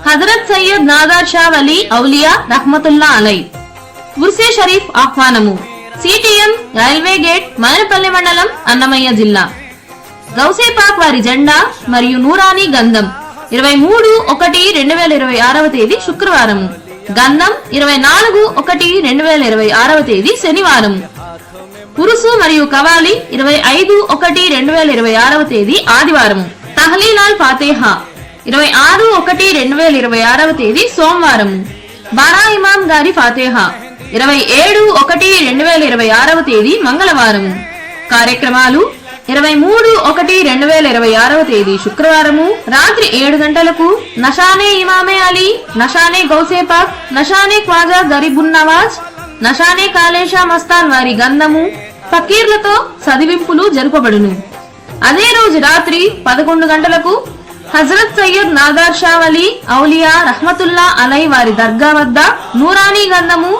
హజరత్ సయ్యద్ నాదర్ షా వలి ఔలియా రహ్మతుల్లా అలై. ఉర్సే షరీఫ్ ఆహ్వానము. సిటిఎం రైల్వే గేట్, మదనపల్లి మండలం, అన్నమయ్య జిల్లా. గౌసే పాక్ వారి జెండా మరియు నూరానీ గంధం 23/1/2026 తేదీ శుక్రవారం. గంధం 24/1/2026 తేదీ శనివారం. పురుసు మరియు కవాలి 25/1/2026 తేదీ ఆదివారం. తహ్లీలాల్ ఫాతేహా 26/1/2026 తేదీ సోమవారం. బారా ఇమాం గారి ఫాతేహా 27/1/2026 తేదీ మంగళవారం. కార్యక్రమాలు 23/1/2026 తేదీ శుక్రవారము రాత్రి 7 గంటలకు నషానే ఇమామే అలీ, నషానే గౌసే పాక్, నషానే ఖ్వాజా గరీబున్ నవాజ్, నషానే కాలేషా మస్తాన్ వారి గంధము, ఫకీర్లతో చదివింపులు జరుపబడును. అదే రోజు రాత్రి 11 గంటలకు హజరత్ సయ్యద్ నాదర్ షా వలి ఔలియా రహ్మతుల్లా అలై వారి దర్గా వద్ద నూరానీ గంధము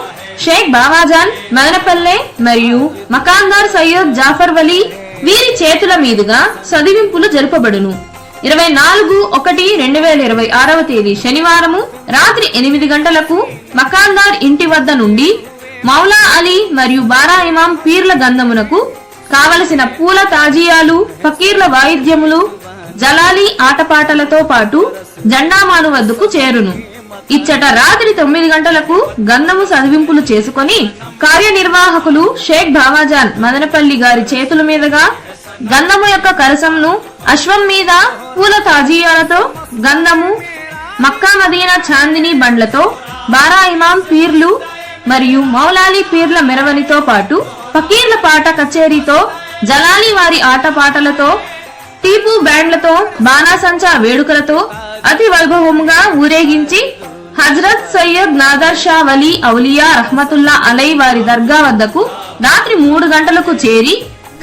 షేక్ బావాజాన్ మదనపల్లె మరియు మకాందార్ సయ్యద్ జాఫర్ వలి వీరి చేతుల మీదుగా చదివింపులు జరుపబడును. 24/1/2026 తేదీ శనివారము రాత్రి 8 గంటలకు మకాందార్ ఇంటి వద్ద నుండి మౌలా అలీ మరియు బారా ఇమాం పీర్ల గంధమునకు కావలసిన పూల తాజియాలు, ఫకీర్ల వాయిద్యములు, జలాలి ఆటపాటలతో పాటు జెండామాను వద్దకు చేరును. ఇచ్చట రాత్రి 9 గంటలకు గంధము చదివింపులు చేసుకుని కార్యనిర్వాహకులు షేక్ బావాజాన్ మదనపల్లి గారి చేతుల మీదుగా గంధము యొక్క కలశంను అశ్వం మీద పూల తాజియాలతో గంధము, మక్కా మదీనా చాందిని బండ్లతో, బారా ఇమాం పీర్లు మరియు మౌలాలి పీర్ల మెరవనితో పాటు ఫకీర్ల పాట కచేరీతో, జలాలి వారి ఆటపాటలతో, టీపు బ్యాండ్లతో, బాణాసంచా వేడుకలతో అతి వైభవముగా ఊరేగించి హజరత్ సయ్యద్ నాదర్ షా వలి ఔలియా రహ్మతుల్లా అలై వారి దర్గా వద్దకు రాత్రి 3 గంటలకు చేరి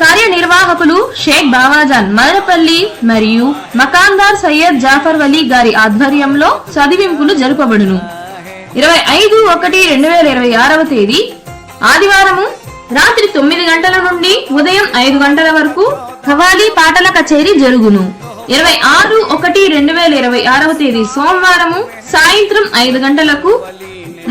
కార్యనిర్వాహకులు షేక్ బావాజాన్ మదనపల్లి మరియు మకాందార్ సయ్యద్ జాఫర్ వలి గారి ఆధ్వర్యంలో చదివింపులు జరుపబడును. 25/1/2026 తేదీ ఆదివారము రాత్రి 9 గంటల నుండి ఉదయం 5 గంటల వరకు ఖవాలి పాటల కచేరీ జరుగును. 26/1/2026 తేదీ సోమవారము సాయంత్రం 5 గంటలకు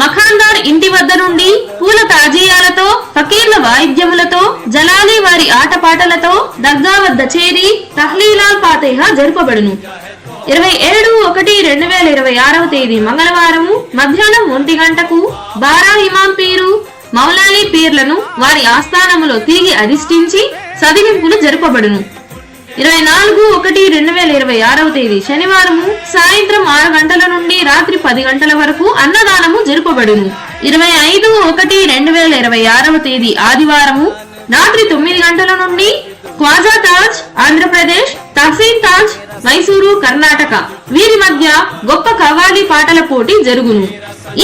మఖాందార్ ఇంటి వద్ద నుండి పూల తాజియాలతో, ఫకీర్ల వాయిద్యములతో, జలాలి వారి ఆటపాటలతో దర్గా వద్ద చేరి తహ్లీలాల్ ఫాతేహా జరుపబడును. 27/1/2026 తేదీ మంగళవారము మధ్యాహ్నం 1 గంటకు బారా ఇమాం పీరు, మౌలాలి పీర్లను వారి ఆస్థానములో తిరిగి అధిష్ఠించి చదివింపులు జరుపబడును. 24/1/2026 తేదీ శనివారము సాయంత్రం 6 గంటల నుండి రాత్రి 10 గంటల వరకు అన్నదానము జరుపబడును. 25/1/2026 తేదీ ఆదివారము రాత్రి 9 గంటల నుండి ఖ్వాజా తాజ్ ఆంధ్రప్రదేశ్, తహసీన్ తాజ్ మైసూరు కర్ణాటక వీరి మధ్య గొప్ప కవాలి పాటల పోటీ జరుగును.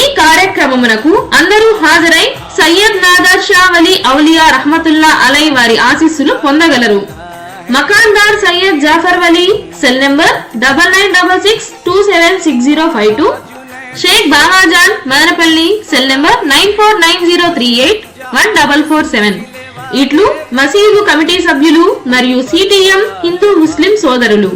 ఈ కార్యక్రమమునకు అందరూ హాజరై సయ్యద్ నాదర్ షా వలి ఔలియా రహ్మతుల్లా అలై వారి ఆశీస్సులు పొందగలరు. Makandar Syed Jafar Wali, cell number 9966276052, Sheikh Bavajan Madanapalle, cell number 9490381447. ఇట్లు మసీదు కమిటీ సభ్యులు మరియు సిటిఎం హిందూ ముస్లిం సోదరులు.